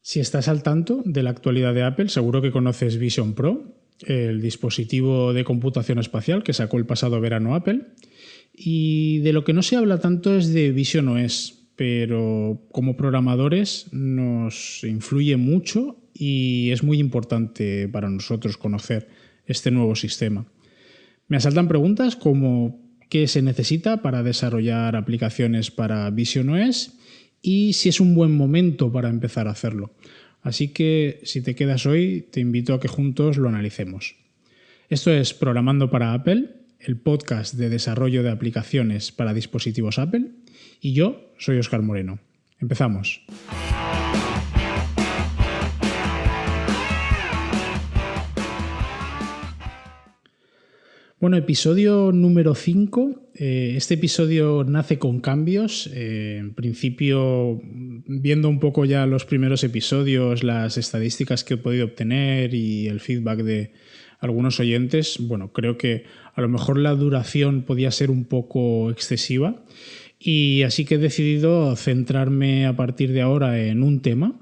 Si estás al tanto de la actualidad de Apple, seguro que conoces Vision Pro, el dispositivo de computación espacial que sacó el pasado verano Apple. Y de lo que no se habla tanto es de Vision OS, pero como programadores nos influye mucho y es muy importante para nosotros conocer este nuevo sistema. Me asaltan preguntas como qué se necesita para desarrollar aplicaciones para Vision OS y si es un buen momento para empezar a hacerlo. Así que si te quedas hoy, te invito a que juntos lo analicemos. Esto es Programando para Apple, el podcast de desarrollo de aplicaciones para dispositivos Apple, y yo soy Óscar Moreno. Empezamos. Bueno, episodio número 5. Este episodio nace con cambios. En principio, viendo un poco ya los primeros episodios, las estadísticas que he podido obtener y el feedback de algunos oyentes, bueno, creo que a lo mejor la duración podía ser un poco excesiva y así que he decidido centrarme a partir de ahora en un tema.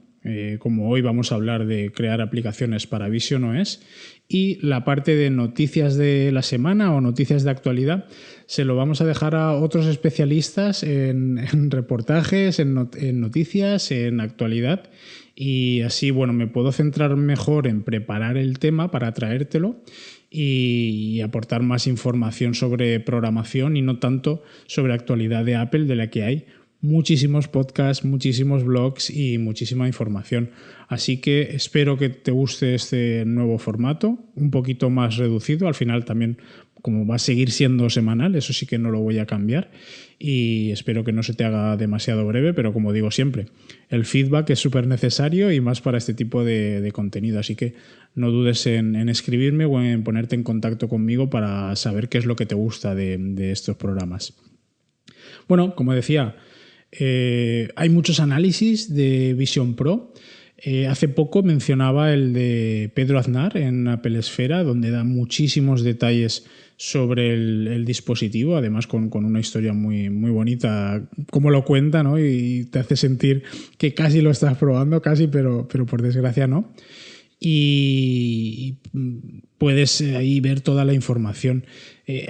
Como hoy vamos a hablar de crear aplicaciones para Vision OS, y la parte de noticias de la semana o noticias de actualidad se lo vamos a dejar a otros especialistas en reportajes, en noticias, en actualidad, y así bueno, me puedo centrar mejor en preparar el tema para traértelo y aportar más información sobre programación y no tanto sobre actualidad de Apple, de la que hay muchísimos podcasts, muchísimos blogs y muchísima información. Así que espero que te guste este nuevo formato, un poquito más reducido. Al final también, como va a seguir siendo semanal, eso sí que no lo voy a cambiar y espero que no se te haga demasiado breve, pero como digo siempre, el feedback es súper necesario y más para este tipo de contenido. Así que no dudes en escribirme o en ponerte en contacto conmigo para saber qué es lo que te gusta de estos programas. Bueno, como decía, hay muchos análisis de Vision Pro. Hace poco mencionaba el de Pedro Aznar en Apple Esfera, donde da muchísimos detalles sobre el dispositivo, además con una historia muy, muy bonita, como lo cuenta, ¿no? Y te hace sentir que casi lo estás probando, casi, pero por desgracia no. Y puedes ahí ver toda la información.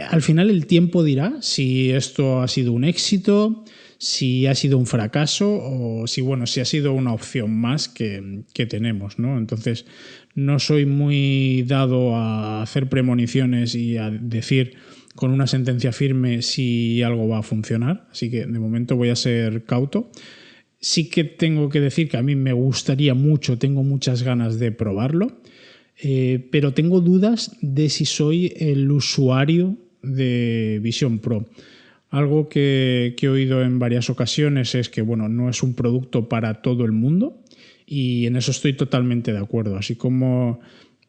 Al final el tiempo dirá si esto ha sido un éxito, si ha sido un fracaso o si ha sido una opción más que tenemos, ¿no? Entonces no soy muy dado a hacer premoniciones y a decir con una sentencia firme si algo va a funcionar, así que de momento voy a ser cauto. Sí que tengo que decir que a mí me gustaría mucho, tengo muchas ganas de probarlo, pero tengo dudas de si soy el usuario de Vision Pro. Algo que he oído en varias ocasiones es que no es un producto para todo el mundo y en eso estoy totalmente de acuerdo. Así como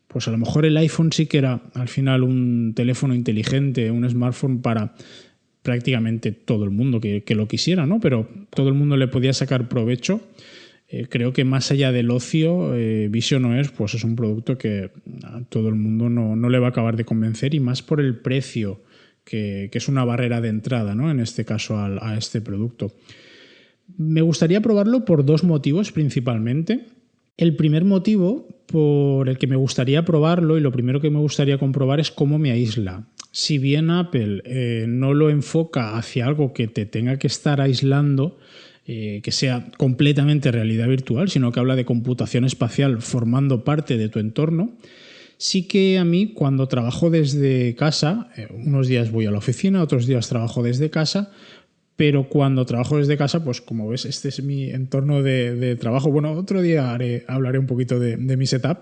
pues a lo mejor el iPhone sí que era al final un teléfono inteligente, un smartphone para prácticamente todo el mundo que lo quisiera, ¿no? Pero todo el mundo le podía sacar provecho. Creo que más allá del ocio, Vision OS pues es un producto que a todo el mundo no le va a acabar de convencer, y más por el precio, que es una barrera de entrada, ¿no? En este caso a este producto. Me gustaría probarlo por dos motivos principalmente. El primer motivo por el que me gustaría probarlo y lo primero que me gustaría comprobar es cómo me aísla. Si bien Apple no lo enfoca hacia algo que te tenga que estar aislando, que sea completamente realidad virtual, sino que habla de computación espacial formando parte de tu entorno, sí que a mí cuando trabajo desde casa, unos días voy a la oficina, otros días trabajo desde casa, pero cuando trabajo desde casa, pues como ves, este es mi entorno de trabajo. Bueno, otro día hablaré un poquito de mi setup,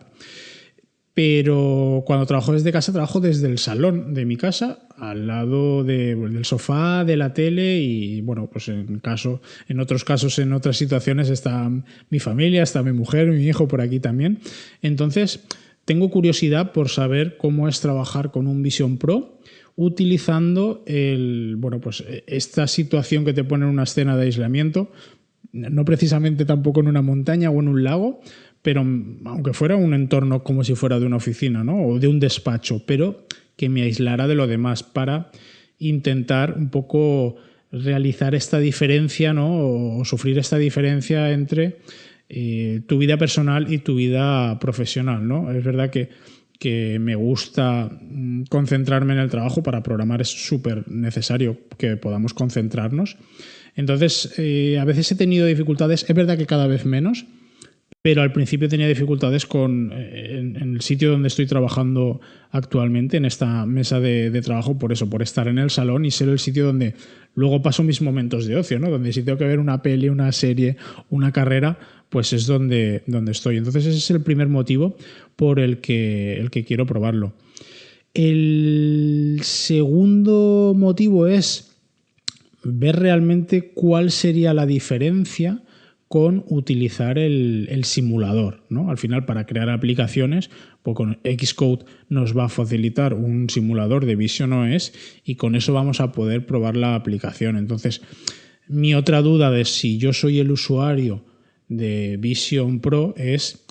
pero cuando trabajo desde casa, trabajo desde el salón de mi casa, al lado del sofá, de la tele, y pues en otros casos, en otras situaciones está mi familia, está mi mujer, mi hijo por aquí también. Entonces, tengo curiosidad por saber cómo es trabajar con un Vision Pro utilizando esta situación que te pone en una escena de aislamiento, no precisamente tampoco en una montaña o en un lago, pero aunque fuera un entorno como si fuera de una oficina, ¿no? O de un despacho, pero que me aislara de lo demás para intentar un poco realizar esta diferencia, ¿no? O sufrir esta diferencia entre tu vida personal y tu vida profesional, ¿no? Es verdad que me gusta concentrarme en el trabajo. Para programar es súper necesario que podamos concentrarnos. Entonces, a veces he tenido dificultades, es verdad que cada vez menos, pero al principio tenía dificultades en el sitio donde estoy trabajando actualmente, en esta mesa de trabajo, por estar en el salón y ser el sitio donde luego paso mis momentos de ocio, ¿no? Donde si tengo que ver una peli, una serie, una carrera, pues es donde estoy. Entonces ese es el primer motivo por el que quiero probarlo. El segundo motivo es ver realmente cuál sería la diferencia con utilizar el simulador, ¿no? Al final, para crear aplicaciones, pues con Xcode nos va a facilitar un simulador de Vision.OS y con eso vamos a poder probar la aplicación. Entonces, mi otra duda de si yo soy el usuario de Vision Pro es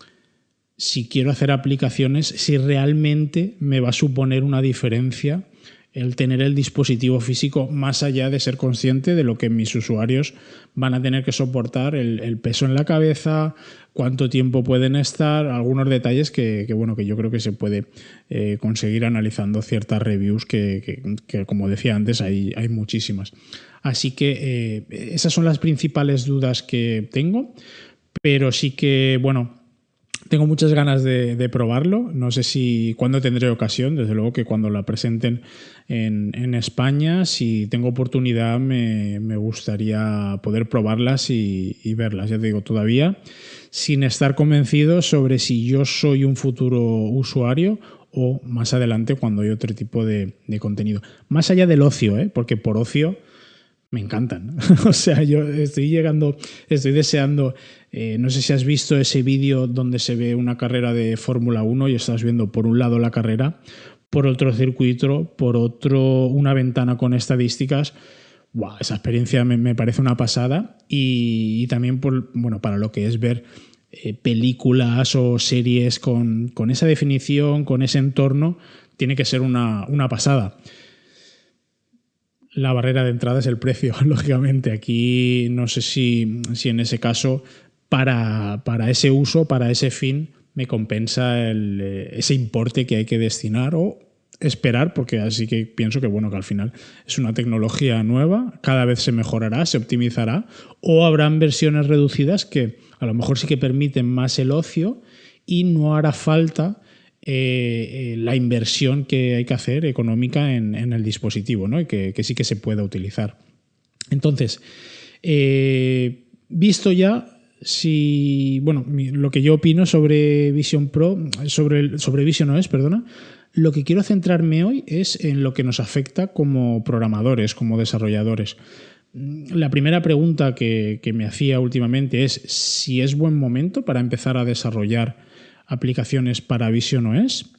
si quiero hacer aplicaciones, si realmente me va a suponer una diferencia el tener el dispositivo físico, más allá de ser consciente de lo que mis usuarios van a tener que soportar, el peso en la cabeza, cuánto tiempo pueden estar, algunos detalles que yo creo que se puede conseguir analizando ciertas reviews que como decía antes, hay muchísimas. Así que esas son las principales dudas que tengo, pero sí que, tengo muchas ganas de probarlo. No sé cuándo tendré ocasión. Desde luego que cuando la presenten en España, si tengo oportunidad, me gustaría poder probarlas y verlas. Ya te digo, todavía sin estar convencido sobre si yo soy un futuro usuario o más adelante cuando hay otro tipo de contenido. Más allá del ocio, porque por ocio me encantan. O sea, yo estoy deseando, no sé si has visto ese vídeo donde se ve una carrera de Fórmula 1 y estás viendo por un lado la carrera, por otro circuito, por otro una ventana con estadísticas. ¡Wow! Esa experiencia me parece una pasada y también para lo que es ver películas o series con esa definición, con ese entorno, tiene que ser una pasada. La barrera de entrada es el precio, lógicamente. Aquí no sé si en ese caso para ese uso, para ese fin, me compensa ese importe que hay que destinar o esperar, porque así que pienso que que al final es una tecnología nueva, cada vez se mejorará, se optimizará, o habrán versiones reducidas que a lo mejor sí que permiten más el ocio y no hará falta la inversión que hay que hacer económica en el dispositivo, ¿no? Y que sí que se pueda utilizar. Entonces, visto ya lo que yo opino sobre Vision Pro, sobre Vision.OS, perdona, lo que quiero centrarme hoy es en lo que nos afecta como programadores, como desarrolladores. La primera pregunta que me hacía últimamente es si es buen momento para empezar a desarrollar aplicaciones para Vision.OS.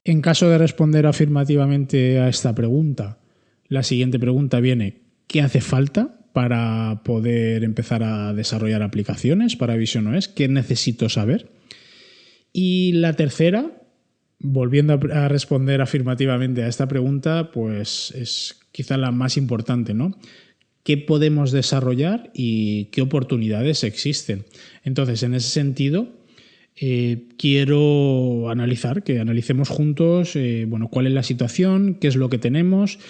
En caso de responder afirmativamente a esta pregunta, la siguiente pregunta viene: ¿qué hace falta para poder empezar a desarrollar aplicaciones para Vision.OS? ¿Qué necesito saber? Y la tercera, volviendo a responder afirmativamente a esta pregunta, pues es quizá la más importante, ¿no? ¿Qué podemos desarrollar y qué oportunidades existen? Entonces, en ese sentido, quiero que analicemos juntos cuál es la situación, qué es lo que tenemos,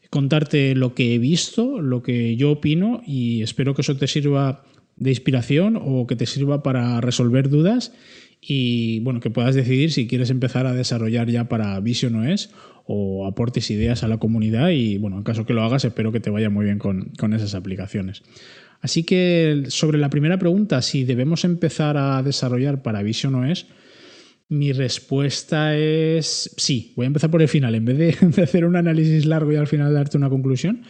contarte lo que he visto, lo que yo opino, y espero que eso te sirva de inspiración o que te sirva para resolver dudas y que puedas decidir si quieres empezar a desarrollar ya para Vision.OS o aportes ideas a la comunidad y en caso que lo hagas, espero que te vaya muy bien con esas aplicaciones. Así que sobre la primera pregunta, si debemos empezar a desarrollar para Vision.OS, mi respuesta es sí. Voy a empezar por el final. En vez de hacer un análisis largo y al final darte una conclusión,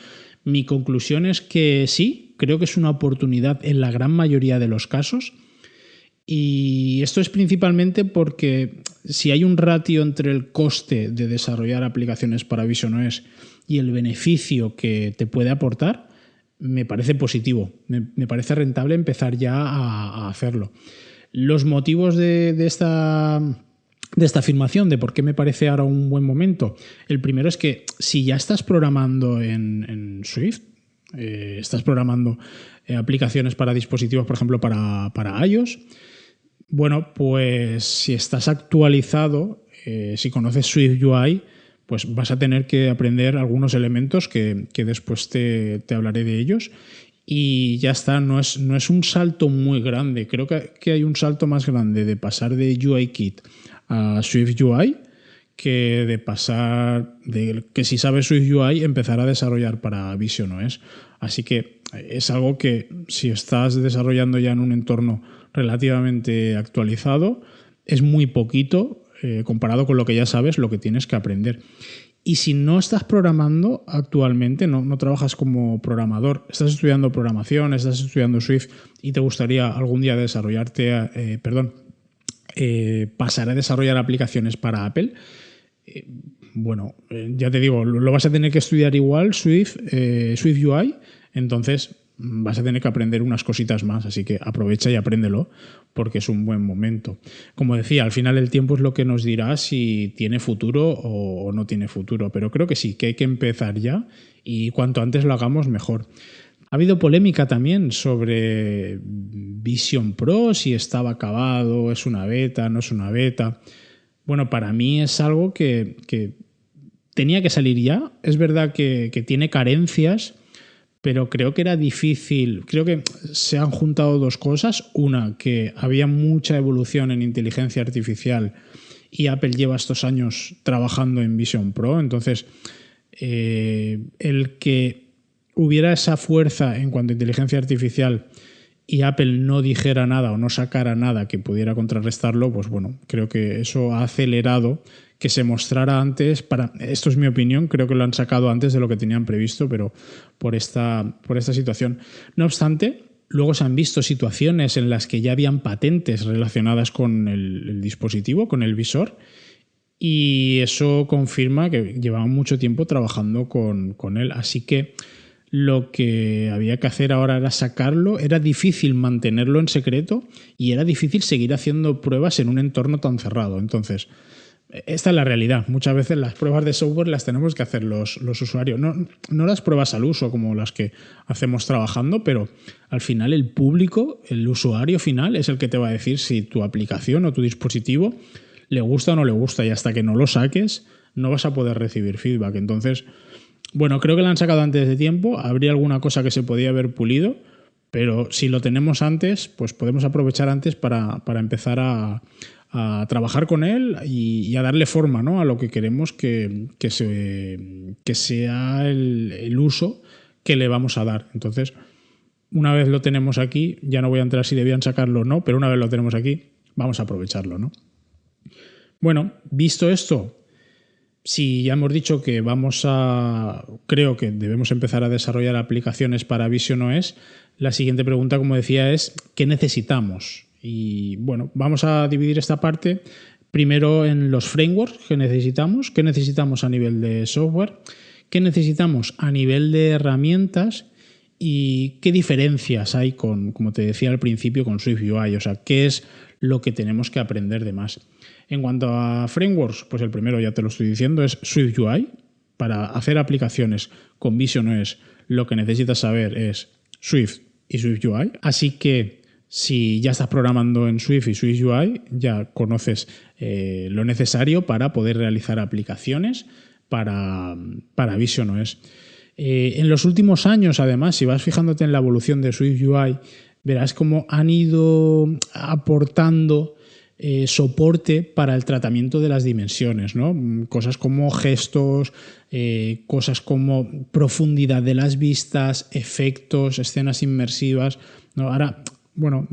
mi conclusión es que sí, creo que es una oportunidad en la gran mayoría de los casos. Y esto es principalmente porque si hay un ratio entre el coste de desarrollar aplicaciones para Vision.OS y el beneficio que te puede aportar, me parece positivo, me parece rentable empezar ya a hacerlo. Los motivos de esta afirmación, de por qué me parece ahora un buen momento, el primero es que si ya estás programando en Swift, estás programando aplicaciones para dispositivos, por ejemplo, para iOS. Bueno, pues si estás actualizado, si conoces SwiftUI, pues vas a tener que aprender algunos elementos que después te hablaré de ellos. Y ya está, no es un salto muy grande. Creo que hay un salto más grande de pasar de UIKit a SwiftUI que de pasar de que si sabes SwiftUI empezar a desarrollar para VisionOS. Así que es algo que si estás desarrollando ya en un entorno relativamente actualizado, es muy poquito comparado con lo que ya sabes, lo que tienes que aprender. Y si no estás programando actualmente, no trabajas como programador, estás estudiando programación, estás estudiando Swift y te gustaría algún día pasar a desarrollar aplicaciones para Apple, ya te digo, lo vas a tener que estudiar igual SwiftUI, entonces vas a tener que aprender unas cositas más, así que aprovecha y apréndelo porque es un buen momento. Como decía, al final el tiempo es lo que nos dirá si tiene futuro o no tiene futuro, pero creo que sí, que hay que empezar ya y cuanto antes lo hagamos mejor. Ha habido polémica también sobre Vision Pro, si estaba acabado, es una beta, no es una beta. Bueno, para mí es algo que tenía que salir ya. Es verdad que tiene carencias, pero creo que era difícil. Creo que se han juntado dos cosas. Una, que había mucha evolución en inteligencia artificial y Apple lleva estos años trabajando en Vision Pro. Entonces, el que hubiera esa fuerza en cuanto a inteligencia artificial y Apple no dijera nada o no sacara nada que pudiera contrarrestarlo, pues bueno, creo que eso ha acelerado que se mostrara antes. Esto es mi opinión, creo que lo han sacado antes de lo que tenían previsto, pero por esta situación. No obstante, luego se han visto situaciones en las que ya habían patentes relacionadas con el dispositivo, con el visor, y eso confirma que llevaban mucho tiempo trabajando con él. Así que lo que había que hacer ahora era sacarlo. Era difícil mantenerlo en secreto y era difícil seguir haciendo pruebas en un entorno tan cerrado. Entonces, esta es la realidad. Muchas veces las pruebas de software las tenemos que hacer los usuarios. No las pruebas al uso como las que hacemos trabajando, pero al final el público, el usuario final, es el que te va a decir si tu aplicación o tu dispositivo le gusta o no le gusta. Y hasta que no lo saques, no vas a poder recibir feedback. Entonces, bueno, creo que la han sacado antes de tiempo. Habría alguna cosa que se podía haber pulido, pero si lo tenemos antes, pues podemos aprovechar antes para empezar a trabajar con él y a darle forma, ¿no?, a lo que queremos que sea el uso que le vamos a dar. Entonces, una vez lo tenemos aquí, ya no voy a entrar si debían sacarlo o no, pero una vez lo tenemos aquí, vamos a aprovecharlo, ¿no? Bueno, visto esto, si ya hemos dicho que creo que debemos empezar a desarrollar aplicaciones para VisionOS, la siguiente pregunta, como decía, es ¿qué necesitamos? Y bueno, vamos a dividir esta parte primero en los frameworks que necesitamos, qué necesitamos a nivel de software, qué necesitamos a nivel de herramientas y qué diferencias hay como te decía al principio, con SwiftUI, o sea, qué es lo que tenemos que aprender de más. En cuanto a frameworks, pues el primero ya te lo estoy diciendo, es SwiftUI. Para hacer aplicaciones con VisionOS lo que necesitas saber es Swift y SwiftUI. Así que si ya estás programando en Swift y SwiftUI, ya conoces lo necesario para poder realizar aplicaciones para VisionOS. En los últimos años, además, si vas fijándote en la evolución de SwiftUI, verás cómo han ido aportando soporte para el tratamiento de las dimensiones, ¿no? Cosas como gestos, cosas como profundidad de las vistas, efectos, escenas inmersivas, ¿no? Ahora, bueno,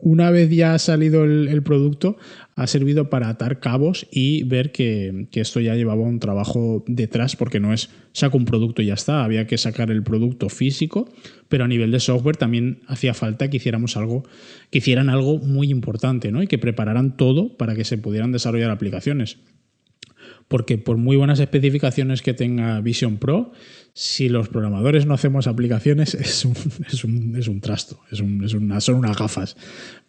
una vez ya ha salido el producto, ha servido para atar cabos y ver que esto ya llevaba un trabajo detrás, porque no es saco un producto y ya está, había que sacar el producto físico, pero a nivel de software también hacía falta que hicieran algo muy importante, ¿no? Y que prepararan todo para que se pudieran desarrollar aplicaciones. Porque por muy buenas especificaciones que tenga Vision Pro, si los programadores no hacemos aplicaciones es un trasto, son unas gafas.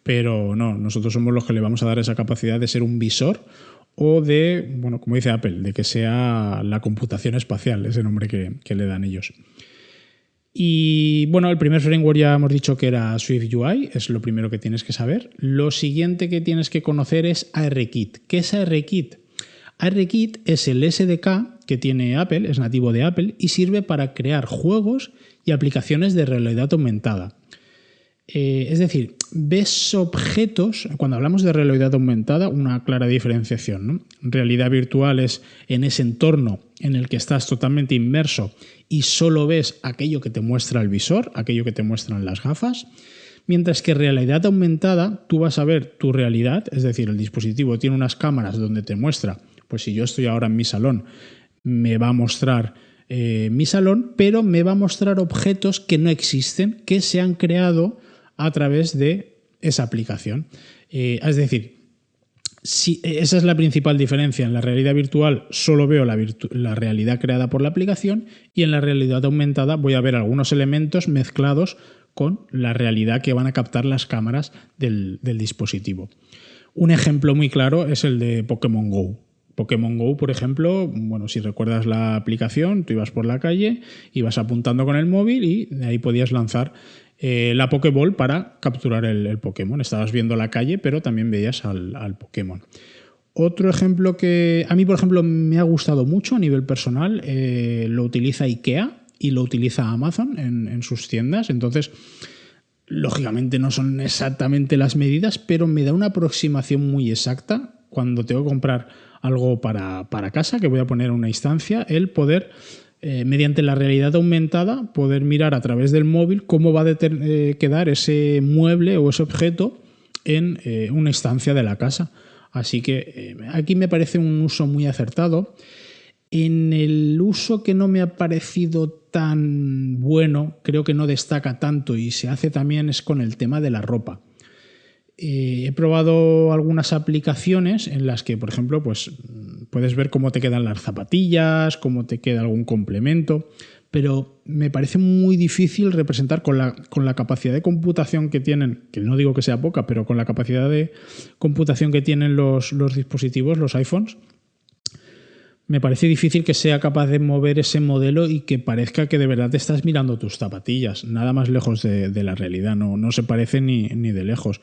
Pero no, nosotros somos los que le vamos a dar esa capacidad de ser un visor o de, bueno, como dice Apple, de que sea la computación espacial, ese nombre que le dan ellos. Y bueno, el primer framework ya hemos dicho que era SwiftUI, es lo primero que tienes que saber. Lo siguiente que tienes que conocer es ARKit. ¿Qué es ARKit? ARKit es el SDK que tiene Apple, es nativo de Apple y sirve para crear juegos y aplicaciones de realidad aumentada. Es decir, ves objetos, cuando hablamos de realidad aumentada, una clara diferenciación, ¿no? Realidad virtual es en ese entorno en el que estás totalmente inmerso y solo ves aquello que te muestra el visor, aquello que te muestran las gafas, mientras que realidad aumentada, tú vas a ver tu realidad, es decir, el dispositivo tiene unas cámaras donde te muestra, pues si yo estoy ahora en mi salón, me va a mostrar mi salón, pero me va a mostrar objetos que no existen, que se han creado a través de esa aplicación. Es decir, esa es la principal diferencia. En la realidad virtual solo veo la realidad creada por la aplicación y en la realidad aumentada voy a ver algunos elementos mezclados con la realidad que van a captar las cámaras del dispositivo. Un ejemplo muy claro es el de Pokémon Go. Pokémon Go, por ejemplo, bueno, si recuerdas la aplicación, tú ibas por la calle, ibas apuntando con el móvil y de ahí podías lanzar la Pokéball para capturar el Pokémon. Estabas viendo la calle, pero también veías al Pokémon. Otro ejemplo que a mí, por ejemplo, me ha gustado mucho a nivel personal, lo utiliza IKEA y lo utiliza Amazon en sus tiendas. Entonces, lógicamente no son exactamente las medidas, pero me da una aproximación muy exacta cuando tengo que comprar algo para casa, que voy a poner una instancia, el poder mediante la realidad aumentada, poder mirar a través del móvil cómo va a quedar ese mueble o ese objeto en una instancia de la casa. Así que aquí me parece un uso muy acertado. En el uso que no me ha parecido tan bueno, creo que no destaca tanto y se hace también es con el tema de la ropa. He probado algunas aplicaciones en las que, por ejemplo, pues puedes ver cómo te quedan las zapatillas, cómo te queda algún complemento, pero me parece muy difícil representar con la capacidad de computación que tienen, que no digo que sea poca, pero con la capacidad de computación que tienen los dispositivos, los iPhones, me parece difícil que sea capaz de mover ese modelo y que parezca que de verdad te estás mirando tus zapatillas, nada más lejos de la realidad, no se parece ni de lejos.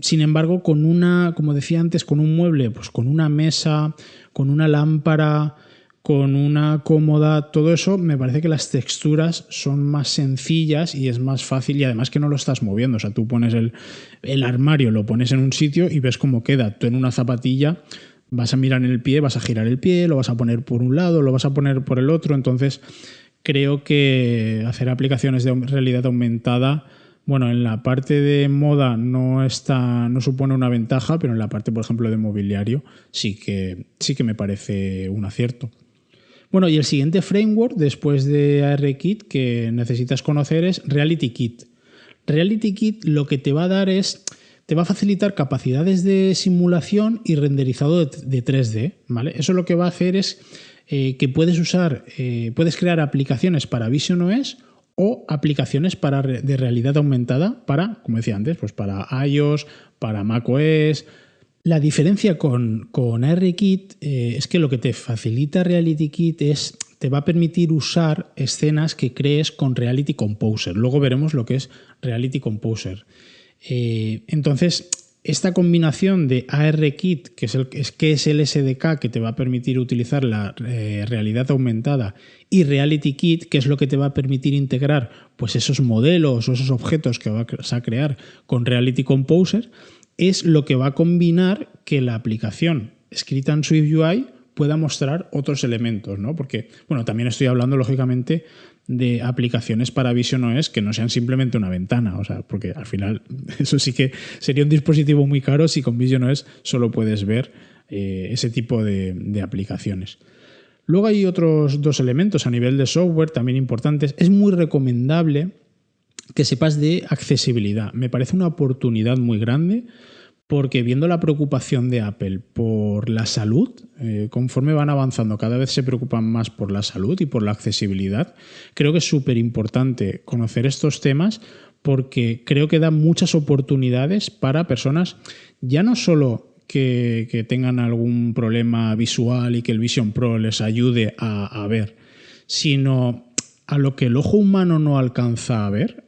Sin embargo, como decía antes, con un mueble, pues con una mesa, con una lámpara, con una cómoda, todo eso, me parece que las texturas son más sencillas y es más fácil y además que no lo estás moviendo. O sea, tú pones el armario, lo pones en un sitio y ves cómo queda. Tú en una zapatilla vas a mirar en el pie, vas a girar el pie, lo vas a poner por un lado, lo vas a poner por el otro. Entonces, creo que hacer aplicaciones de realidad aumentada, bueno, en la parte de moda no supone una ventaja, pero en la parte, por ejemplo, de mobiliario sí que me parece un acierto. Bueno, y el siguiente framework después de ARKit que necesitas conocer es RealityKit. RealityKit lo que te va a dar te va a facilitar capacidades de simulación y renderizado de 3D, ¿vale? Eso lo que va a hacer es que puedes crear aplicaciones para visionOS o aplicaciones de realidad aumentada para, como decía antes, pues para iOS, para macOS. La diferencia con ARKit es que lo que te facilita RealityKit te va a permitir usar escenas que crees con Reality Composer. Luego veremos lo que es Reality Composer. Entonces, esta combinación de ARKit, que es el SDK que te va a permitir utilizar la realidad aumentada, y RealityKit, que es lo que te va a permitir integrar pues esos modelos o esos objetos que vas a crear con Reality Composer, es lo que va a combinar que la aplicación escrita en SwiftUI pueda mostrar otros elementos, ¿no? Porque, bueno, también estoy hablando, lógicamente, de aplicaciones para visionOS que no sean simplemente una ventana, o sea, porque al final eso sí que sería un dispositivo muy caro si con visionOS solo puedes ver ese tipo de aplicaciones. Luego hay otros dos elementos a nivel de software también importantes. Es muy recomendable que sepas de accesibilidad. Me parece una oportunidad muy grande porque viendo la preocupación de Apple por la salud, conforme van avanzando, cada vez se preocupan más por la salud y por la accesibilidad. Creo que es súper importante conocer estos temas porque creo que da muchas oportunidades para personas, ya no solo que tengan algún problema visual y que el Vision Pro les ayude a ver, sino a lo que el ojo humano no alcanza a ver,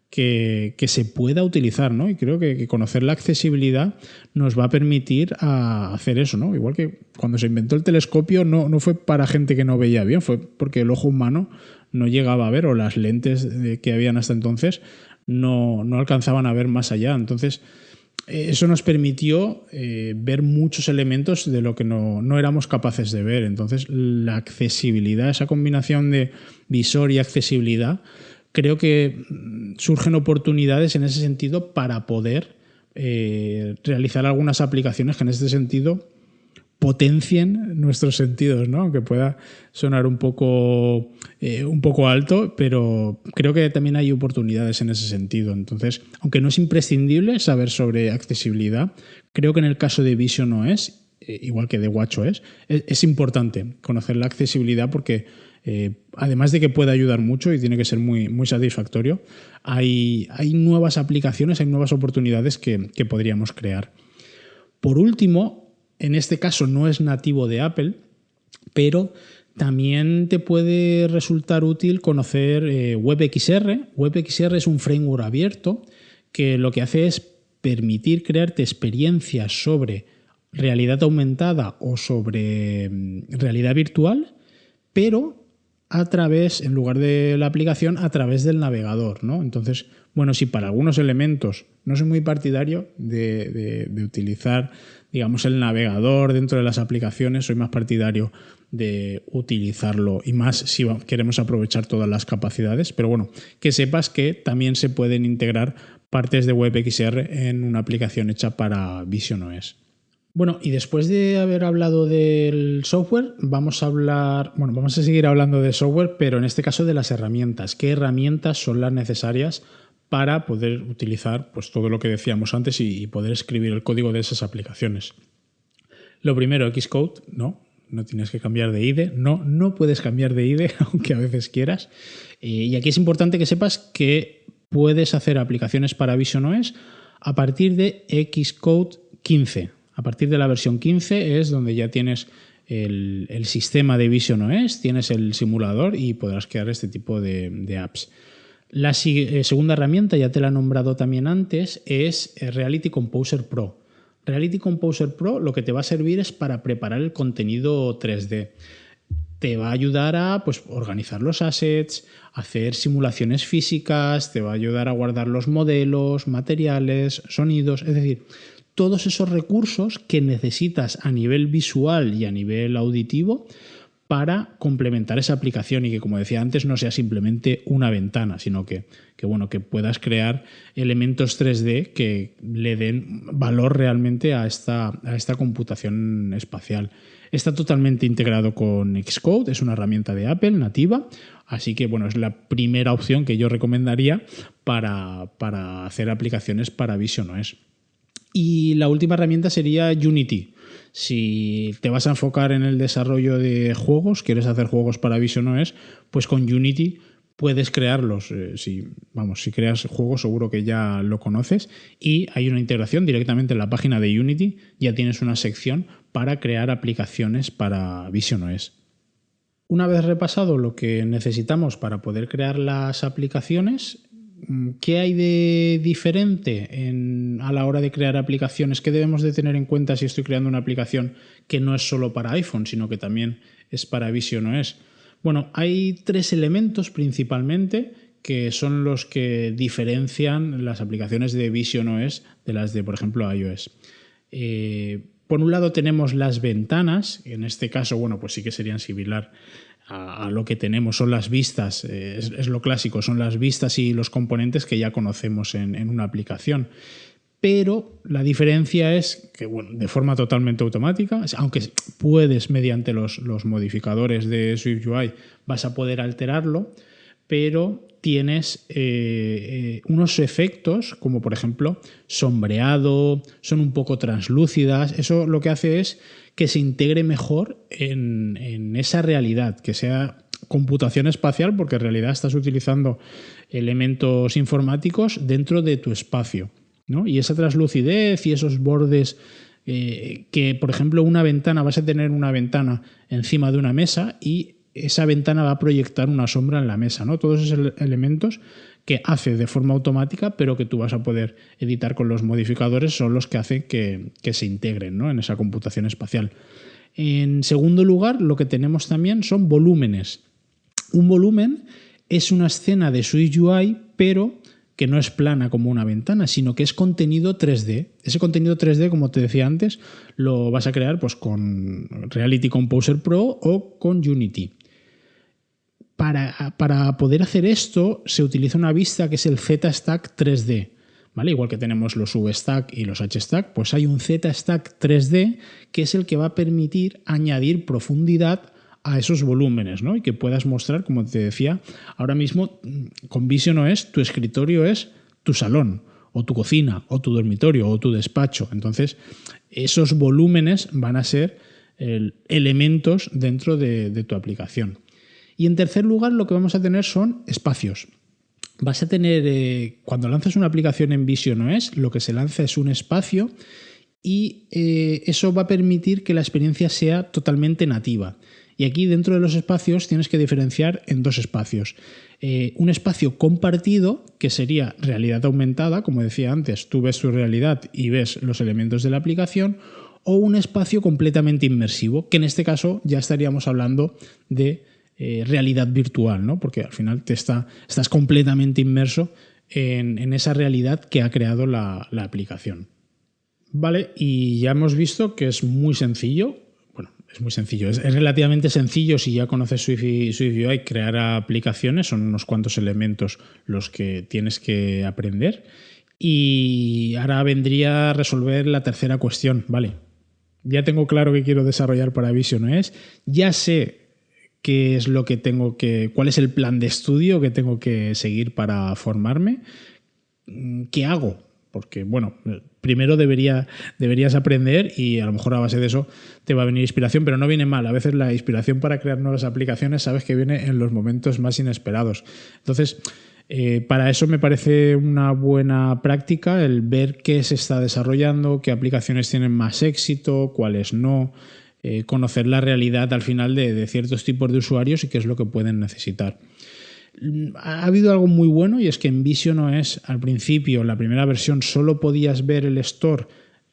que se pueda utilizar, ¿no? Y creo que conocer la accesibilidad nos va a permitir hacer eso, ¿no? Igual que cuando se inventó el telescopio no fue para gente que no veía bien, fue porque el ojo humano no llegaba a ver, o las lentes que habían hasta entonces no alcanzaban a ver más allá. Entonces, eso nos permitió ver muchos elementos de lo que no éramos capaces de ver. Entonces, la accesibilidad, esa combinación de visor y accesibilidad, creo que surgen oportunidades en ese sentido para poder realizar algunas aplicaciones que en este sentido potencien nuestros sentidos, ¿no? Aunque pueda sonar un poco alto, pero creo que también hay oportunidades en ese sentido. Entonces, aunque no es imprescindible saber sobre accesibilidad, creo que en el caso de visionOS, igual que de watchOS, es importante conocer la accesibilidad porque además de que puede ayudar mucho y tiene que ser muy, muy satisfactorio, hay nuevas aplicaciones, hay nuevas oportunidades que podríamos crear. Por último, en este caso no es nativo de Apple, pero también te puede resultar útil conocer WebXR. WebXR es un framework abierto que lo que hace es permitir crearte experiencias sobre realidad aumentada o sobre realidad virtual, pero a través, en lugar de la aplicación, a través del navegador, ¿no? Entonces, bueno, si para algunos elementos no soy muy partidario de utilizar, digamos, el navegador dentro de las aplicaciones, soy más partidario de utilizarlo y más si queremos aprovechar todas las capacidades, pero bueno, que sepas que también se pueden integrar partes de WebXR en una aplicación hecha para visionOS. Bueno, y después de haber hablado del software, vamos a seguir hablando de software, pero en este caso de las herramientas. ¿Qué herramientas son las necesarias para poder utilizar pues, todo lo que decíamos antes y poder escribir el código de esas aplicaciones? Lo primero, Xcode, no tienes que cambiar de IDE, no puedes cambiar de IDE, aunque a veces quieras. Y aquí es importante que sepas que puedes hacer aplicaciones para visionOS a partir de Xcode 15. A partir de la versión 15 es donde ya tienes el sistema de visionOS, tienes el simulador y podrás crear este tipo de apps. La segunda herramienta, ya te la he nombrado también antes, es Reality Composer Pro. Reality Composer Pro lo que te va a servir es para preparar el contenido 3D. Te va a ayudar a pues, organizar los assets, hacer simulaciones físicas, te va a ayudar a guardar los modelos, materiales, sonidos, es decir, todos esos recursos que necesitas a nivel visual y a nivel auditivo para complementar esa aplicación y que, como decía antes, no sea simplemente una ventana, sino que puedas crear elementos 3D que le den valor realmente a esta computación espacial. Está totalmente integrado con Xcode, es una herramienta de Apple nativa, así que es la primera opción que yo recomendaría para hacer aplicaciones para visionOS. Y la última herramienta sería Unity. Si te vas a enfocar en el desarrollo de juegos, quieres hacer juegos para visionOS, pues con Unity puedes crearlos. Si creas juegos seguro que ya lo conoces y hay una integración directamente en la página de Unity, ya tienes una sección para crear aplicaciones para visionOS. Una vez repasado lo que necesitamos para poder crear las aplicaciones, ¿qué hay de diferente a la hora de crear aplicaciones? ¿Qué debemos de tener en cuenta si estoy creando una aplicación que no es solo para iPhone, sino que también es para visionOS? Bueno, hay 3 elementos principalmente que son los que diferencian las aplicaciones de visionOS de las de, por ejemplo, iOS. Por un lado tenemos las ventanas, en este caso, pues sí que serían similar a lo que tenemos, son las vistas, es lo clásico, son las vistas y los componentes que ya conocemos en una aplicación. Pero la diferencia es que, de forma totalmente automática, aunque puedes mediante los modificadores de SwiftUI vas a poder alterarlo, pero tienes unos efectos como por ejemplo sombreado, son un poco translúcidas. Eso lo que hace es que se integre mejor en esa realidad, que sea computación espacial, porque en realidad estás utilizando elementos informáticos dentro de tu espacio, ¿no? Y esa translucidez y esos bordes que, por ejemplo, vas a tener una ventana encima de una mesa y esa ventana va a proyectar una sombra en la mesa, ¿no? Todos esos elementos que hace de forma automática, pero que tú vas a poder editar con los modificadores, son los que hacen que se integren, ¿no?, en esa computación espacial. En segundo lugar, lo que tenemos también son volúmenes. Un volumen es una escena de SwiftUI, pero que no es plana como una ventana, sino que es contenido 3D. Ese contenido 3D, como te decía antes, lo vas a crear pues con Reality Composer Pro o con Unity. Para poder hacer esto se utiliza una vista que es el ZStack 3D. ¿Vale? Igual que tenemos los VStack y los HStack, pues hay un ZStack 3D que es el que va a permitir añadir profundidad a esos volúmenes, ¿no? Y que puedas mostrar, como te decía, ahora mismo con Vision.OS tu escritorio es tu salón, o tu cocina, o tu dormitorio, o tu despacho. Entonces, esos volúmenes van a ser elementos dentro de tu aplicación. Y en tercer lugar, lo que vamos a tener son espacios. Vas a tener, cuando lanzas una aplicación en Vision.OS, lo que se lanza es un espacio y eso va a permitir que la experiencia sea totalmente nativa. Y aquí dentro de los espacios tienes que diferenciar en dos espacios. Un espacio compartido, que sería realidad aumentada, como decía antes, tú ves tu realidad y ves los elementos de la aplicación, o un espacio completamente inmersivo, que en este caso ya estaríamos hablando de realidad virtual, ¿no? Porque al final estás completamente inmerso en esa realidad que ha creado la aplicación. Vale, y ya hemos visto que es muy sencillo. Bueno, es muy sencillo. Es relativamente sencillo si ya conoces SwiftUI crear aplicaciones. Son unos cuantos elementos los que tienes que aprender. Y ahora vendría a resolver la tercera cuestión. Vale, ya tengo claro que quiero desarrollar para Vision.OS. Ya sé qué es lo que cuál es el plan de estudio que tengo que seguir para formarme. ¿Qué hago? Porque, bueno, primero deberías aprender y a lo mejor a base de eso te va a venir inspiración, pero no viene mal. A veces la inspiración para crear nuevas aplicaciones sabes que viene en los momentos más inesperados. Entonces, para eso me parece una buena práctica el ver qué se está desarrollando, qué aplicaciones tienen más éxito, cuáles no. Conocer la realidad al final de ciertos tipos de usuarios y qué es lo que pueden necesitar. Ha habido algo muy bueno y es que en Vision.OS al principio, la primera versión, solo podías ver el store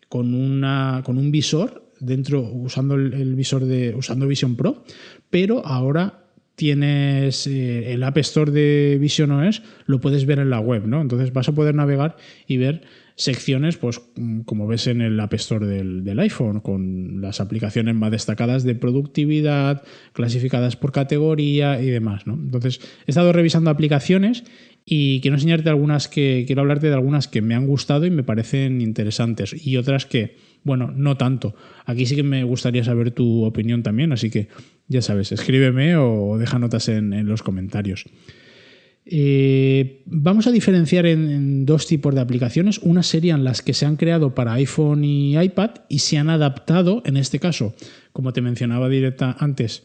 con un visor dentro, usando el visor usando Vision Pro, pero ahora tienes el App Store de Vision.OS, lo puedes ver en la web, ¿no? Entonces vas a poder navegar y ver secciones, pues como ves en el App Store del iPhone, con las aplicaciones más destacadas de productividad, clasificadas por categoría y demás, ¿no? Entonces, he estado revisando aplicaciones y quiero hablarte de algunas que me han gustado y me parecen interesantes y otras que, bueno, no tanto. Aquí sí que me gustaría saber tu opinión también, así que ya sabes, escríbeme o deja notas en los comentarios. Vamos a diferenciar en dos tipos de aplicaciones. Unas serían las que se han creado para iPhone y iPad y se han adaptado, en este caso, como te mencionaba antes,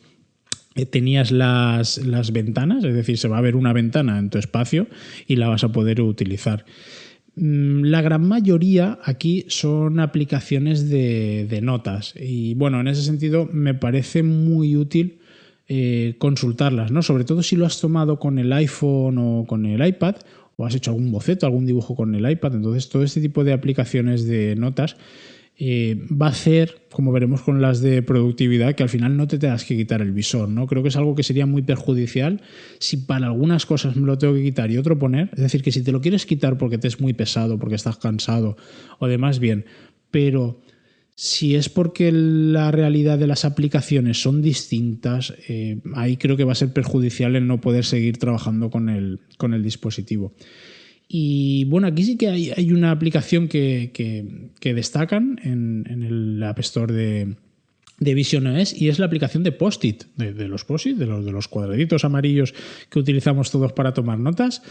tenías las ventanas, es decir, se va a ver una ventana en tu espacio y la vas a poder utilizar. La gran mayoría aquí son aplicaciones de notas y bueno, en ese sentido me parece muy útil consultarlas, ¿no? Sobre todo si lo has tomado con el iPhone o con el iPad o has hecho algún boceto, algún dibujo con el iPad. Entonces todo este tipo de aplicaciones de notas va a hacer, como veremos con las de productividad, que al final no te tengas que quitar el visor, ¿no? Creo que es algo que sería muy perjudicial si para algunas cosas me lo tengo que quitar y otro poner. Es decir, que si te lo quieres quitar porque te es muy pesado, porque estás cansado o demás, bien, pero si es porque la realidad de las aplicaciones son distintas, ahí creo que va a ser perjudicial el no poder seguir trabajando con el dispositivo. Y bueno, aquí sí que hay una aplicación que destacan en el App Store de Vision.OS y es la aplicación de Post-it, de los Post-it, de los cuadraditos amarillos que utilizamos todos para tomar notas.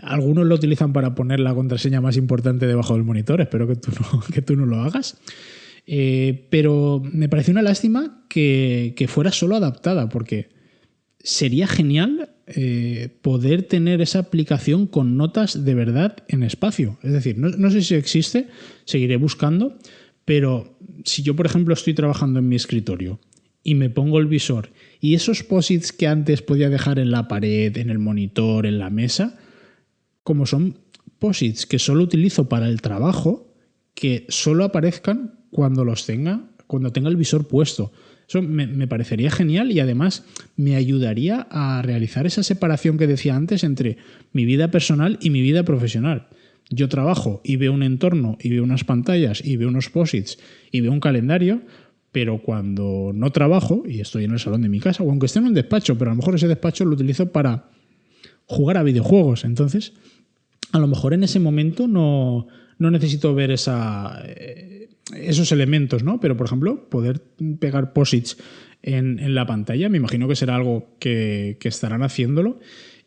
Algunos lo utilizan para poner la contraseña más importante debajo del monitor. Espero que tú no lo hagas. Pero me pareció una lástima que fuera solo adaptada, porque sería genial poder tener esa aplicación con notas de verdad en espacio. Es decir, no sé si existe, seguiré buscando, pero si yo, por ejemplo, estoy trabajando en mi escritorio y me pongo el visor y esos posits que antes podía dejar en la pared, en el monitor, en la mesa, como son posits que solo utilizo para el trabajo, que solo aparezcan cuando tenga el visor puesto. Eso me parecería genial y además me ayudaría a realizar esa separación que decía antes entre mi vida personal y mi vida profesional. Yo trabajo y veo un entorno y veo unas pantallas y veo unos posits y veo un calendario, pero cuando no trabajo y estoy en el salón de mi casa, o aunque esté en un despacho, pero a lo mejor ese despacho lo utilizo para jugar a videojuegos. Entonces, a lo mejor en ese momento no necesito ver esos elementos, ¿no? Pero, por ejemplo, poder pegar posits en la pantalla, me imagino que será algo que estarán haciéndolo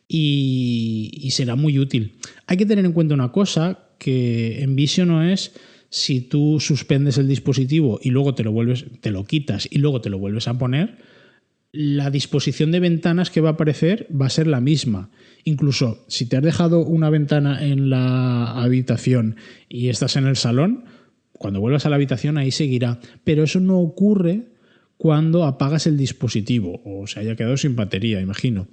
y será muy útil. Hay que tener en cuenta una cosa, que en visioOS, si tú suspendes el dispositivo y luego te lo quitas y luego te lo vuelves a poner, la disposición de ventanas que va a aparecer va a ser la misma. Incluso si te has dejado una ventana en la habitación y estás en el salón, cuando vuelvas a la habitación ahí seguirá. Pero eso no ocurre cuando apagas el dispositivo o se haya quedado sin batería, imagino.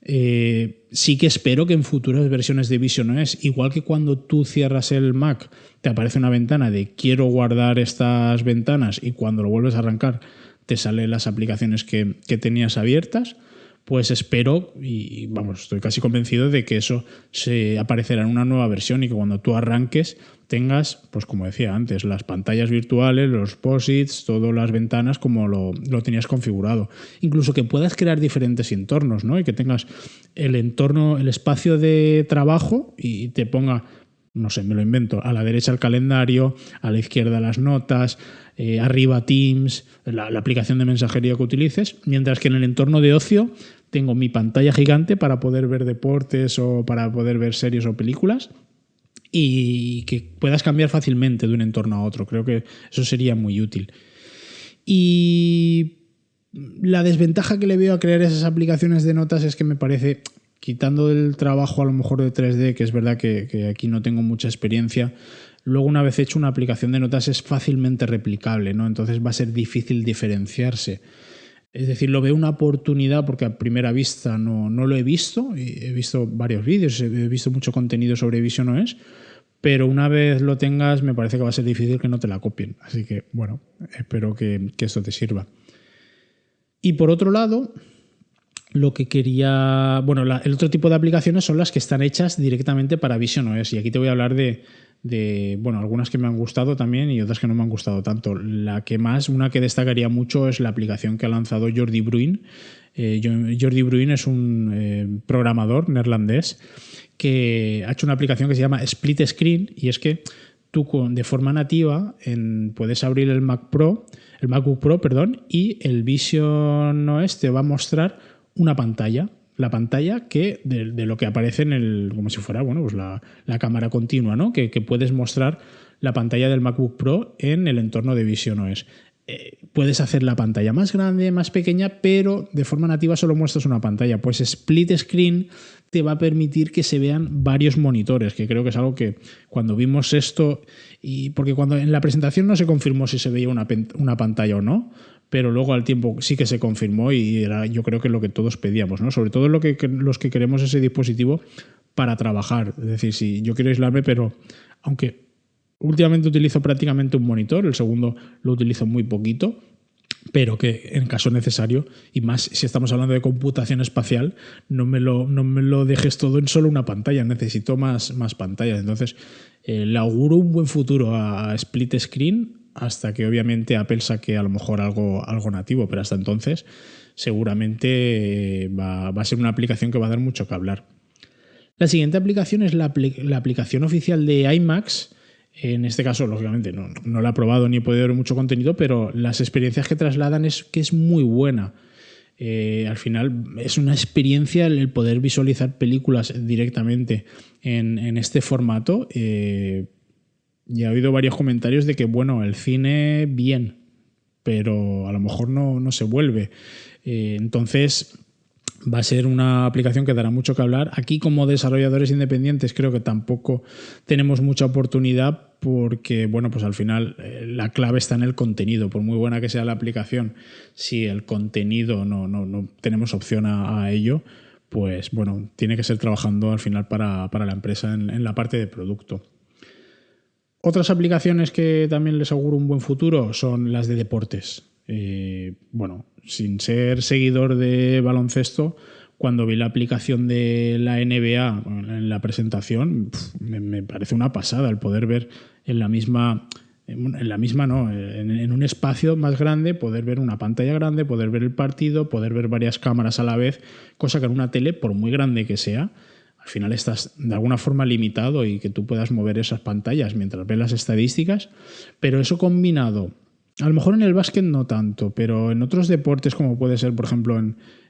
Sí que espero que en futuras versiones de visioOS, igual que cuando tú cierras el Mac, te aparece una ventana de quiero guardar estas ventanas y cuando lo vuelves a arrancar te salen las aplicaciones que tenías abiertas, pues espero y vamos, estoy casi convencido de que eso se aparecerá en una nueva versión y que cuando tú arranques tengas, pues como decía antes, las pantallas virtuales, los posits, todas las ventanas como lo tenías configurado. Incluso que puedas crear diferentes entornos, ¿no? Y que tengas el entorno, el espacio de trabajo y te ponga, no sé, me lo invento, a la derecha el calendario, a la izquierda las notas, arriba Teams, la aplicación de mensajería que utilices, mientras que en el entorno de ocio tengo mi pantalla gigante para poder ver deportes o para poder ver series o películas y que puedas cambiar fácilmente de un entorno a otro. Creo que eso sería muy útil. Y la desventaja que le veo a crear esas aplicaciones de notas es que me parece, quitando el trabajo a lo mejor de 3D, que es verdad que aquí no tengo mucha experiencia, luego una vez hecho una aplicación de notas es fácilmente replicable, ¿no? Entonces va a ser difícil diferenciarse. Es decir, lo veo una oportunidad porque a primera vista no lo he visto. He visto varios vídeos, he visto mucho contenido sobre visioOS, pero una vez lo tengas me parece que va a ser difícil que no te la copien. Así que, bueno, espero que esto te sirva. Y por otro lado, lo que quería... Bueno, el otro tipo de aplicaciones son las que están hechas directamente para visioOS. Y aquí te voy a hablar de algunas que me han gustado también y otras que no me han gustado tanto. Una que destacaría mucho es la aplicación que ha lanzado Jordi Bruin. Jordi Bruin es un programador neerlandés que ha hecho una aplicación que se llama Split Screen, y es que tú de forma nativa puedes abrir el MacBook Pro, y el visioOS te va a mostrar una pantalla. La pantalla que de lo que aparece como si fuera pues la cámara continua, ¿no? Que puedes mostrar la pantalla del MacBook Pro en el entorno de visioOS. Puedes hacer la pantalla más grande, más pequeña, pero de forma nativa solo muestras una pantalla. Pues Split Screen te va a permitir que se vean varios monitores, que creo que es algo que cuando vimos esto, porque cuando en la presentación no se confirmó si se veía una pantalla o no, pero luego al tiempo sí que se confirmó y era, yo creo que lo que todos pedíamos, ¿no? Sobre todo los que queremos ese dispositivo para trabajar. Es decir, si yo quiero aislarme, pero aunque últimamente utilizo prácticamente un monitor, el segundo lo utilizo muy poquito, pero que en caso necesario, y más si estamos hablando de computación espacial, no me lo dejes todo en solo una pantalla, necesito más pantallas. Entonces, le auguro un buen futuro a Split Screen, hasta que obviamente Apple saque a lo mejor algo nativo, pero hasta entonces seguramente va a ser una aplicación que va a dar mucho que hablar. La siguiente aplicación es la aplicación oficial de iMacs. En este caso, lógicamente, no la he probado ni he podido ver mucho contenido, pero las experiencias que trasladan es que es muy buena. Al final es una experiencia el poder visualizar películas directamente en este formato. Y ha habido varios comentarios de que, bueno, el cine bien, pero a lo mejor no se vuelve. Entonces, va a ser una aplicación que dará mucho que hablar. Aquí, como desarrolladores independientes, creo que tampoco tenemos mucha oportunidad porque, bueno, pues al final la clave está en el contenido. Por muy buena que sea la aplicación, si el contenido no tenemos opción a ello, pues bueno, tiene que ser trabajando al final para la empresa en la parte de producto. Otras aplicaciones que también les auguro un buen futuro son las de deportes. Bueno, sin ser seguidor de baloncesto, cuando vi la aplicación de la NBA en la presentación, me parece una pasada el poder ver en un espacio más grande, poder ver una pantalla grande, poder ver el partido, poder ver varias cámaras a la vez, cosa que en una tele, por muy grande que sea, al final estás de alguna forma limitado y que tú puedas mover esas pantallas mientras ves las estadísticas, pero eso combinado, a lo mejor en el básquet no tanto, pero en otros deportes como puede ser, por ejemplo,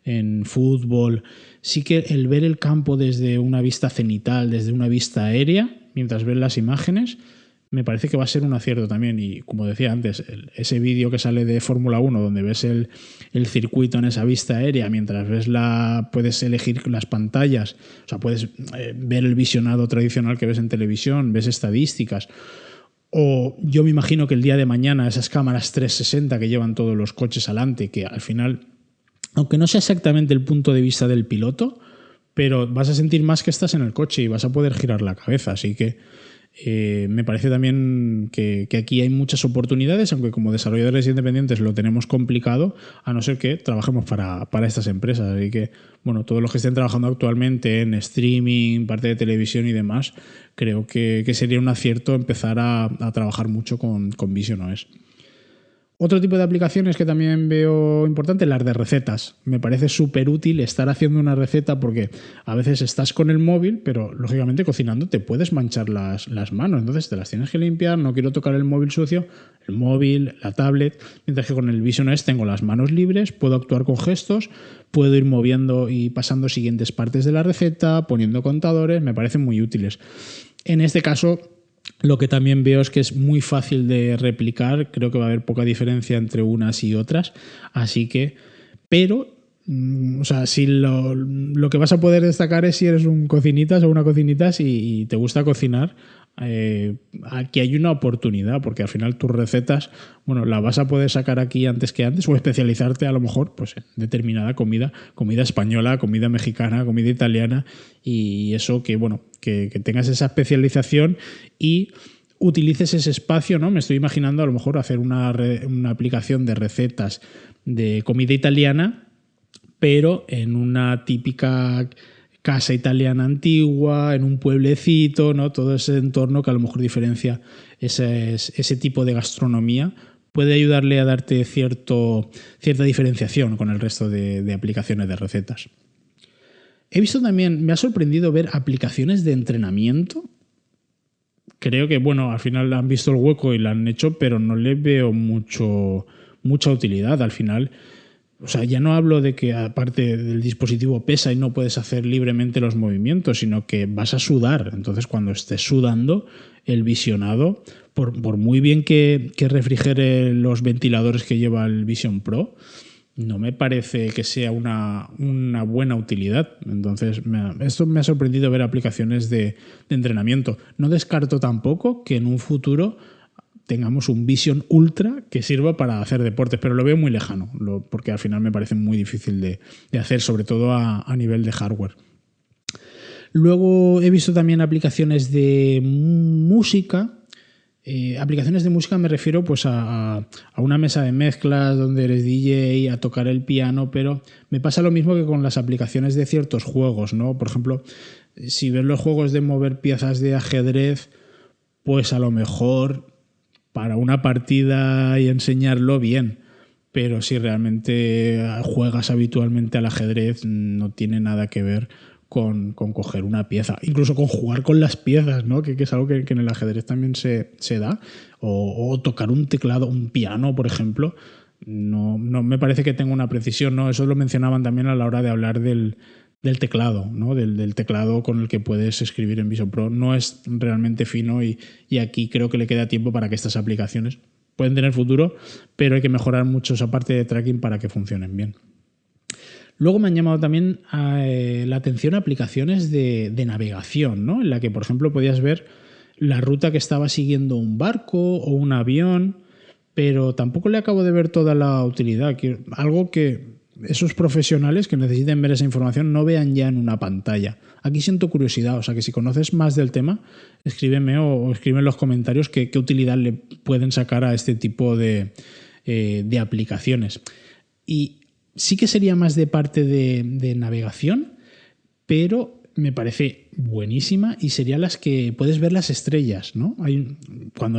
en fútbol, sí que el ver el campo desde una vista cenital, desde una vista aérea, mientras ves las imágenes, me parece que va a ser un acierto también. Y como decía antes, ese vídeo que sale de Fórmula 1 donde ves el circuito en esa vista aérea, mientras ves puedes elegir las pantallas, o sea, puedes ver el visionado tradicional que ves en televisión, ves estadísticas. O yo me imagino que el día de mañana esas cámaras 360 que llevan todos los coches adelante, que al final, aunque no sea exactamente el punto de vista del piloto, pero vas a sentir más que estás en el coche y vas a poder girar la cabeza. Así que me parece también que aquí hay muchas oportunidades, aunque como desarrolladores independientes lo tenemos complicado, a no ser que trabajemos para estas empresas. Así que, bueno, todos los que estén trabajando actualmente en streaming, parte de televisión y demás, creo que sería un acierto empezar a trabajar mucho con VisionOS. Otro tipo de aplicaciones que también veo importante, las de recetas. Me parece súper útil estar haciendo una receta porque a veces estás con el móvil, pero lógicamente cocinando te puedes manchar las manos, entonces te las tienes que limpiar, no quiero tocar el móvil sucio, el móvil, la tablet, mientras que con el VisionOS tengo las manos libres, puedo actuar con gestos, puedo ir moviendo y pasando siguientes partes de la receta, poniendo contadores, me parecen muy útiles. En este caso, lo que también veo es que es muy fácil de replicar, creo que va a haber poca diferencia entre unas y otras, así que, pero, o sea, si lo que vas a poder destacar es si eres un cocinitas o una cocinitas y te gusta cocinar, aquí hay una oportunidad, porque al final tus recetas, bueno, las vas a poder sacar aquí antes que antes o especializarte a lo mejor pues, en determinada comida española, comida mexicana, comida italiana y eso que, bueno, que tengas esa especialización y utilices ese espacio, ¿no? Me estoy imaginando a lo mejor hacer una aplicación de recetas de comida italiana, pero en una típica casa italiana antigua, en un pueblecito, ¿no? Todo ese entorno que a lo mejor diferencia ese tipo de gastronomía, puede ayudarle a darte cierta diferenciación con el resto de aplicaciones de recetas. He visto también, me ha sorprendido ver aplicaciones de entrenamiento. Creo que, bueno, al final han visto el hueco y la han hecho, pero no le veo mucha utilidad. Al final, o sea, ya no hablo de que aparte del dispositivo pesa y no puedes hacer libremente los movimientos, sino que vas a sudar. Entonces, cuando estés sudando, el visionado, por muy bien que refrigere los ventiladores que lleva el Vision Pro, no me parece que sea una buena utilidad. Entonces, esto me ha sorprendido ver aplicaciones de entrenamiento. No descarto tampoco que en un futuro tengamos un Vision Ultra que sirva para hacer deportes, pero lo veo muy lejano, porque al final me parece muy difícil de hacer, sobre todo a nivel de hardware. Luego he visto también aplicaciones de música. Aplicaciones de música me refiero pues a una mesa de mezclas donde eres DJ, a tocar el piano, pero me pasa lo mismo que con las aplicaciones de ciertos juegos, ¿no? Por ejemplo, si ves los juegos de mover piezas de ajedrez, pues a lo mejor para una partida y enseñarlo bien, pero si realmente juegas habitualmente al ajedrez no tiene nada que ver con coger una pieza, incluso con jugar con las piezas, ¿no? que es algo que en el ajedrez también se da, o tocar un teclado, un piano, por ejemplo, no me parece que tenga una precisión, ¿no? Eso lo mencionaban también a la hora de hablar del teclado, ¿no? Del teclado con el que puedes escribir en Vision Pro. No es realmente fino y aquí creo que le queda tiempo para que estas aplicaciones pueden tener futuro, pero hay que mejorar mucho esa parte de tracking para que funcionen bien. Luego me han llamado también la atención aplicaciones de navegación, ¿no? En la que, por ejemplo, podías ver la ruta que estaba siguiendo un barco o un avión, pero tampoco le acabo de ver toda la utilidad. Algo que esos profesionales que necesiten ver esa información no vean ya en una pantalla. Aquí siento curiosidad, o sea que si conoces más del tema, escríbeme o escribe en los comentarios qué utilidad le pueden sacar a este tipo de aplicaciones. Y sí que sería más de parte de navegación, pero me parece buenísima y serían las que puedes ver las estrellas, ¿no?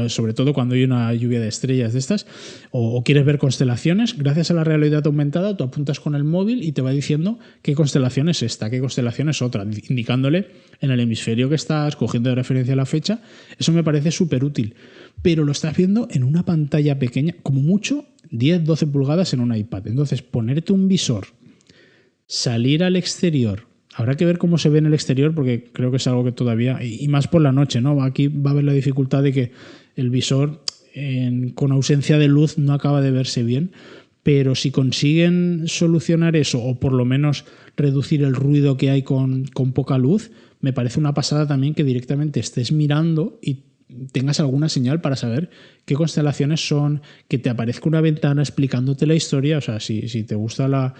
Sobre todo cuando hay una lluvia de estrellas de estas, o quieres ver constelaciones, gracias a la realidad aumentada tú apuntas con el móvil y te va diciendo qué constelación es esta, qué constelación es otra, indicándole en el hemisferio que estás, cogiendo de referencia la fecha. Eso me parece súper útil, pero lo estás viendo en una pantalla pequeña, como mucho 10-12 pulgadas en un iPad. Entonces, ponerte un visor, salir al exterior. Habrá que ver cómo se ve en el exterior porque creo que es algo que todavía, y más por la noche, ¿no? Aquí va a haber la dificultad de que el visor con ausencia de luz no acaba de verse bien, pero si consiguen solucionar eso o por lo menos reducir el ruido que hay con poca luz, me parece una pasada también que directamente estés mirando y tengas alguna señal para saber qué constelaciones son, que te aparezca una ventana explicándote la historia. O sea, si te gusta la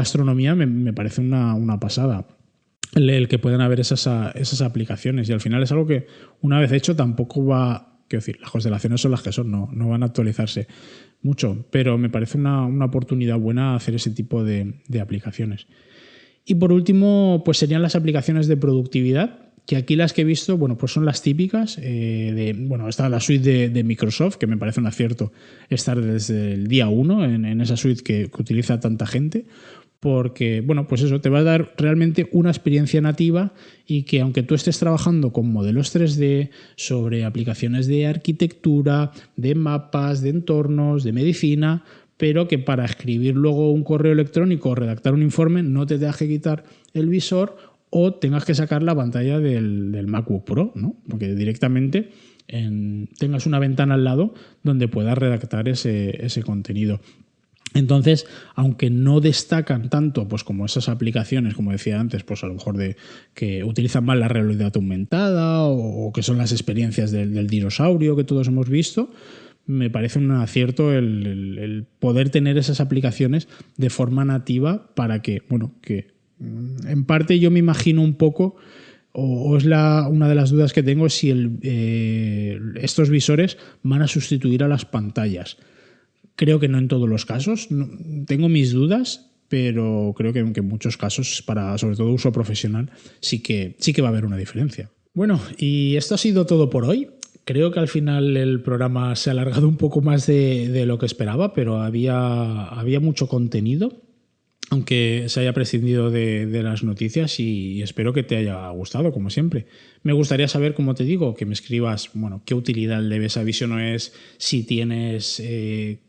astronomía, me parece una pasada el que puedan haber esas aplicaciones. Y al final es algo que, una vez hecho, tampoco va... Quiero decir, las constelaciones son las que son, no van a actualizarse mucho, pero me parece una oportunidad buena hacer ese tipo de aplicaciones. Y por último, pues serían las aplicaciones de productividad, que aquí las que he visto, bueno, pues son las típicas. Está la suite de Microsoft, que me parece un acierto estar desde el día 1 en esa suite que utiliza tanta gente, porque, bueno, pues eso te va a dar realmente una experiencia nativa y que aunque tú estés trabajando con modelos 3D, sobre aplicaciones de arquitectura, de mapas, de entornos, de medicina, pero que para escribir luego un correo electrónico o redactar un informe no te tengas que quitar el visor o tengas que sacar la pantalla del MacBook Pro, ¿no? Porque directamente tengas una ventana al lado donde puedas redactar ese contenido. Entonces, aunque no destacan tanto pues, como esas aplicaciones, como decía antes, pues a lo mejor que utilizan más la realidad aumentada o que son las experiencias del dinosaurio que todos hemos visto, me parece un acierto el poder tener esas aplicaciones de forma nativa para que en parte yo me imagino un poco, o es una de las dudas que tengo, si estos visores van a sustituir a las pantallas. Creo que no en todos los casos, tengo mis dudas, pero creo que en muchos casos, para sobre todo uso profesional, sí que va a haber una diferencia. Bueno, y esto ha sido todo por hoy. Creo que al final el programa se ha alargado un poco más de lo que esperaba, pero había mucho contenido, aunque se haya prescindido de las noticias, y espero que te haya gustado, como siempre. Me gustaría saber, como te digo, que me escribas, qué utilidad le ves a Vision OS, si tienes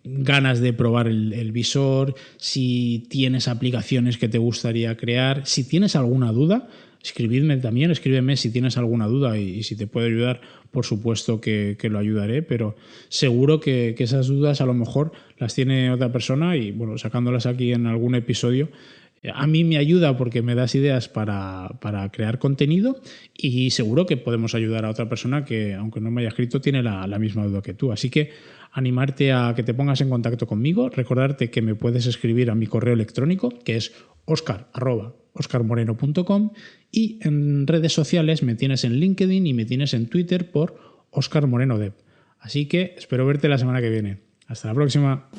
ganas de probar el visor, si tienes aplicaciones que te gustaría crear, si tienes alguna duda. Escríbeme si tienes alguna duda y si te puedo ayudar, por supuesto que lo ayudaré, pero seguro que esas dudas a lo mejor las tiene otra persona y sacándolas aquí en algún episodio, a mí me ayuda porque me das ideas para crear contenido y seguro que podemos ayudar a otra persona que, aunque no me haya escrito, tiene la misma duda que tú. Así que animarte a que te pongas en contacto conmigo, recordarte que me puedes escribir a mi correo electrónico, que es oscar@oscarmoreno.com, y en redes sociales me tienes en LinkedIn y me tienes en Twitter por Oscar Moreno Dev. Así que espero verte la semana que viene. Hasta la próxima.